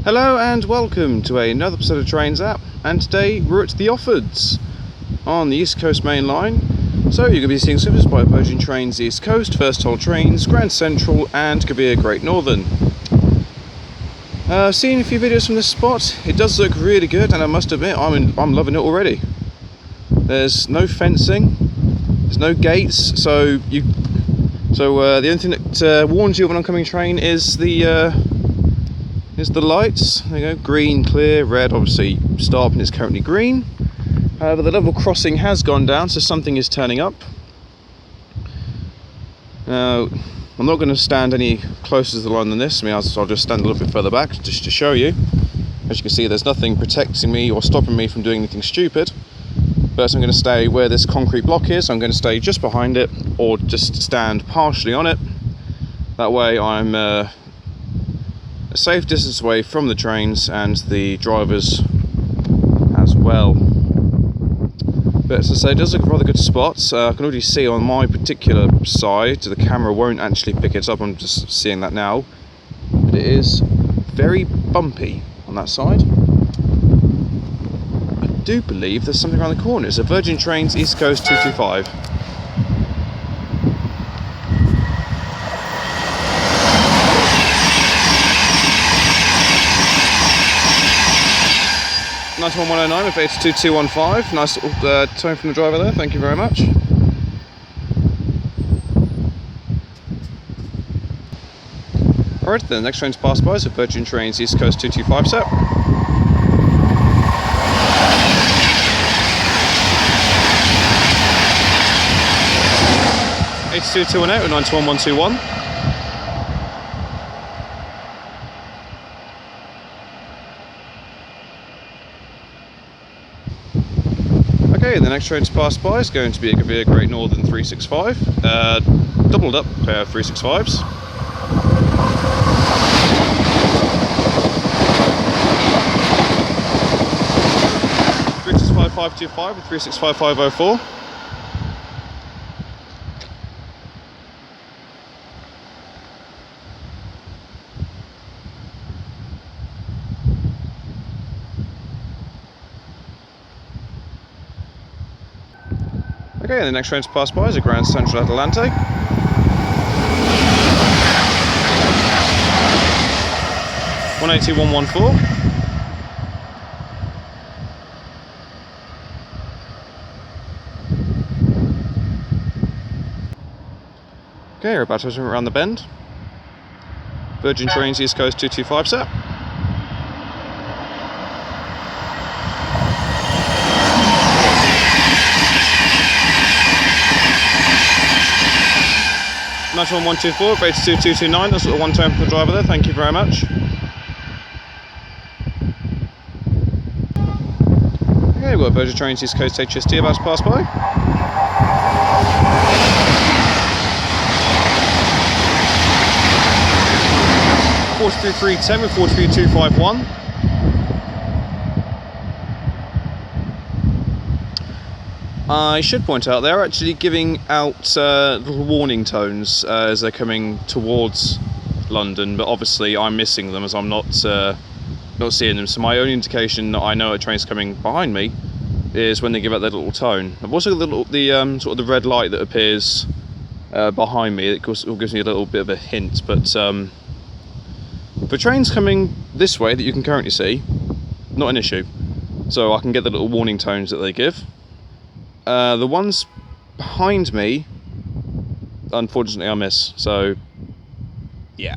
Hello and welcome to another episode of Trains App, and today we're at the Offords on the East Coast Mainline. So you're going to be seeing services by Virgin Trains East Coast, First Toll Trains, Grand Central and Govia Great Northern. I've seen a few videos from this spot. It does look really good, and I must admit I'm loving it already. There's no fencing, there's no gates, so the only thing that warns you of an oncoming train is the lights. There you go, green, clear, red. Obviously starting is currently green. However, the level crossing has gone down, so something is turning up. Now, I'm not going to stand any closer to the line than this. I'll just stand a little bit further back just to show you. As you can see, there's nothing protecting me or stopping me from doing anything stupid. But I'm going to stay where this concrete block is. I'm going to stay just behind it, or just stand partially on it. That way I'm a safe distance away from the trains and the drivers as well. But as I say, it does look a rather good spot. I can already see on my particular side, the camera won't actually pick it up, I'm just seeing that now, but it is very bumpy on that side. I do believe there's something around the corner. It's a Virgin Trains East Coast 225. Nice 109 with 82215. Nice little tone from the driver there, thank you very much. Alright, then the next train to pass by is a Virgin Trains East Coast 225 set. (82218) with 92121. Okay, the next train to pass by is going to be a Govia Great Northern 365, doubled up pair of 365s. (365-525) with 365-504. Okay, and the next train to pass by is a Grand Central Atlante. (180-114). Okay, we're about to turn around the bend. Virgin Trains East Coast 225 set. Nice 124, 82229, that's a one tone for the driver there, thank you very much. Okay, we've got Virgin Trains East Coast HST about to pass by. (43-310) with 43-251. I should point out they're actually giving out little warning tones as they're coming towards London, but obviously I'm missing them as I'm not seeing them. So my only indication that I know a train's coming behind me is when they give out their little tone. I've also got the sort of the red light that appears behind me. It gives me a little bit of a hint, but for trains coming this way that you can currently see, not an issue. So I can get the little warning tones that they give. The ones behind me, unfortunately, I miss, so yeah.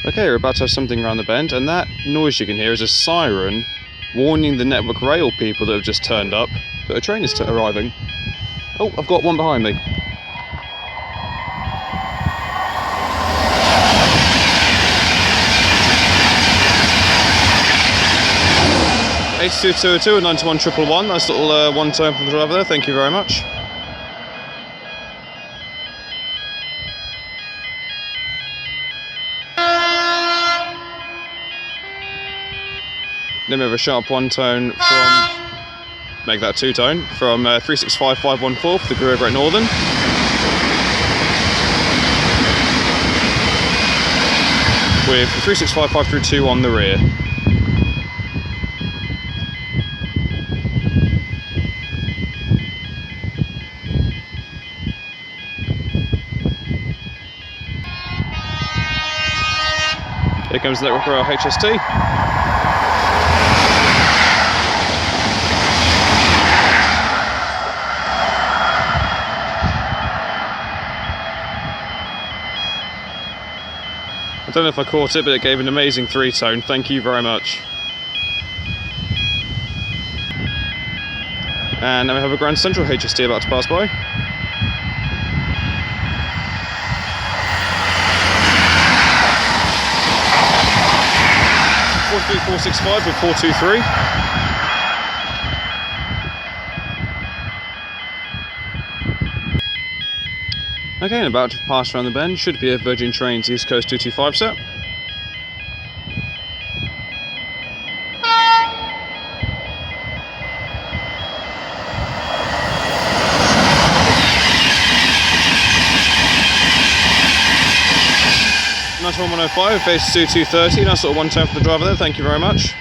Okay, we're about to have something around the bend, and that noise you can hear is a siren warning the Network Rail people that have just turned up that a train is arriving. Oh, I've got one behind me. (82202) and 92111, nice little one tone from the driver there, thank you very much. Then we have a sharp one tone from, make that two tone, from 365-514 for the Govia Great Northern. (82202) and 92111, nice little one tone from the driver there, thank you very much. Then we have a sharp one tone from, make that two tone, from 365-514 for the Govia Great Northern. (82202) and 92111, nice little one tone from the driver there, thank you very much. with 365 532 on the rear. Here comes the Network Rail HST. I don't know if I caught it, but it gave an amazing 3-tone. Thank you very much. And now we have a Grand Central HST about to pass by. .43465 with 423. Okay, and about to pass around the bend should be a Virgin Trains East Coast 225 set. Nice 105, base 230, nice sort of 110 for the driver there, thank you very much.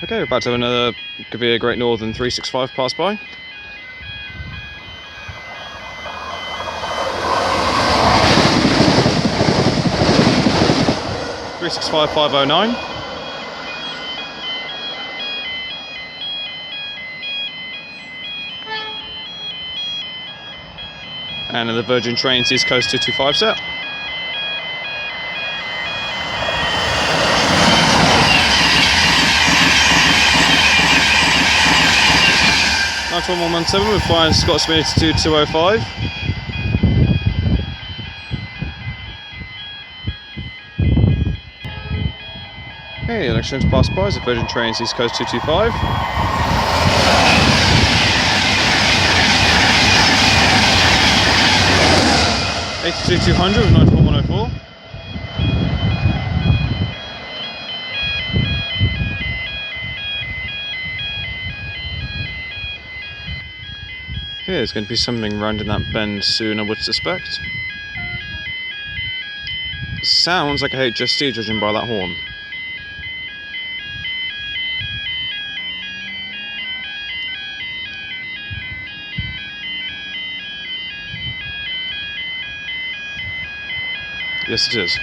Okay, we're about to have another Govia Great Northern 365 pass by. .365 509. And the Virgin Trains East Coast 225 set. Nice 1117 with flying Scott Smith to 205. Okay, the next train to pass by is the Virgin Trains East Coast 225. .82-200 with 94104. Okay, there's going to be something round in that bend soon, I would suspect. Sounds like a HST judging by that horn. Yes, it is.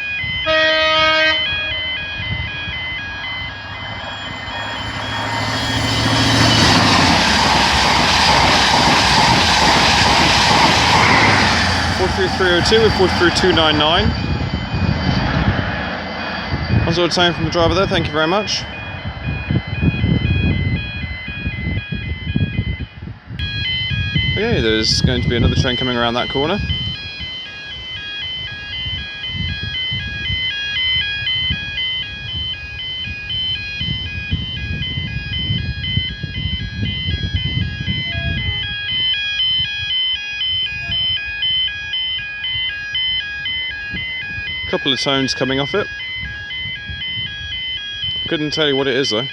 .43302 with 43299. One sort of tone from the driver there, thank you very much. Okay, there's going to be another train coming around that corner. Couple of tones coming off it. Couldn't tell you what it is though.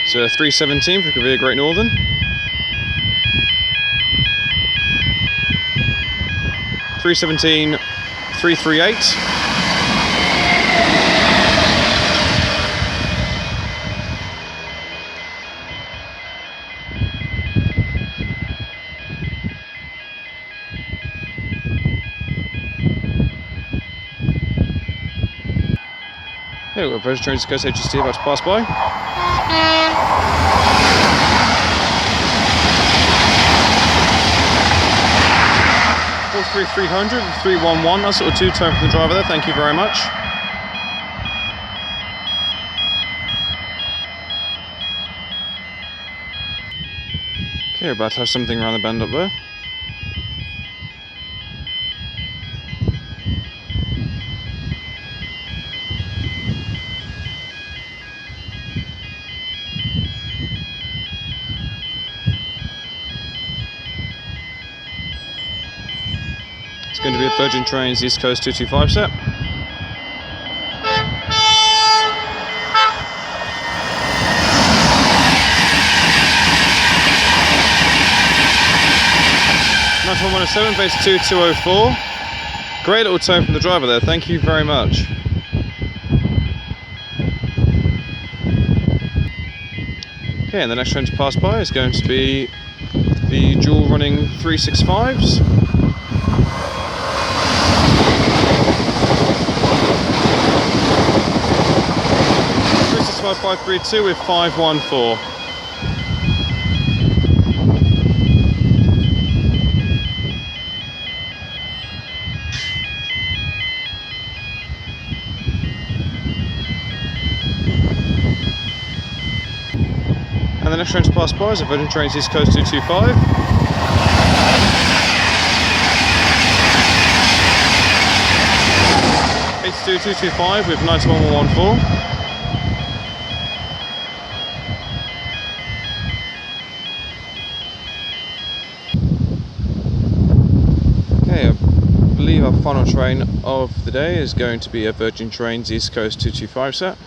So 317 for Govia Great Northern. .317 338. Here we've got Virgin Trains Coast HST about to pass by. .43300 311, that's sort of 2-tone from the driver there, thank you very much. Okay, we're about to have something around the bend up there. going to be a Virgin Trains East Coast 225 set. Nice 117, base 2204. Great little tone from the driver there, thank you very much. Okay, and the next train to pass by is going to be the dual running 365s. 532 with 514. And the next train to pass by is a Virgin Trains East Coast 225. H2 225 with 91114. Okay, I believe our final train of the day is going to be a Virgin Trains East Coast 225 set.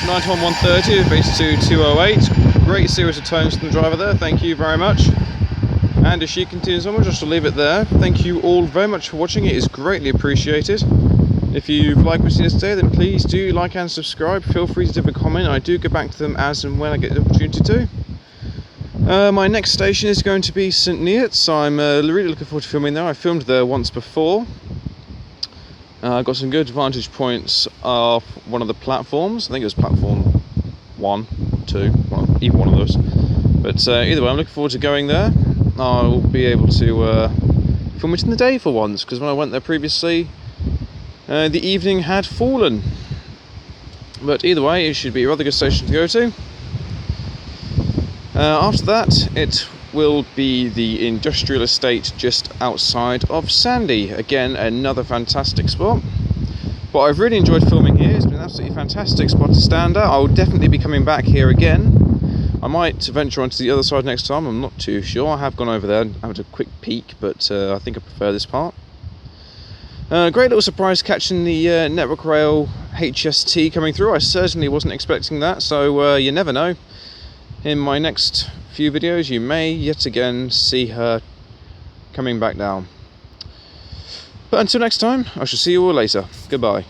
Nice 130 with base 2208. Great series of tones from the driver there, thank you very much. And as she continues onwards, just to leave it there. Thank you all very much for watching, it is greatly appreciated. If you've liked what you see today, then please do like and subscribe. Feel free to leave a comment, I do get back to them as and when I get the opportunity to. My next station is going to be St Neots. I'm really looking forward to filming there. I filmed there once before. I got some good vantage points off one of the platforms. I think it was platform 1, 2, well, either one of those. But either way, I'm looking forward to going there. I'll be able to film it in the day for once, because when I went there previously, the evening had fallen. But either way, it should be a rather good station to go to. After that, it will be the industrial estate just outside of Sandy. Again, another fantastic spot. But I've really enjoyed filming here. It's been an absolutely fantastic spot to stand at. I will definitely be coming back here again. I might venture onto the other side next time, I'm not too sure. I have gone over there and had a quick peek, but I think I prefer this part. Great little surprise catching the Network Rail HST coming through. I certainly wasn't expecting that, so you never know. In my next few videos you may yet again see her coming back down. But until next time, I shall see you all later. Goodbye.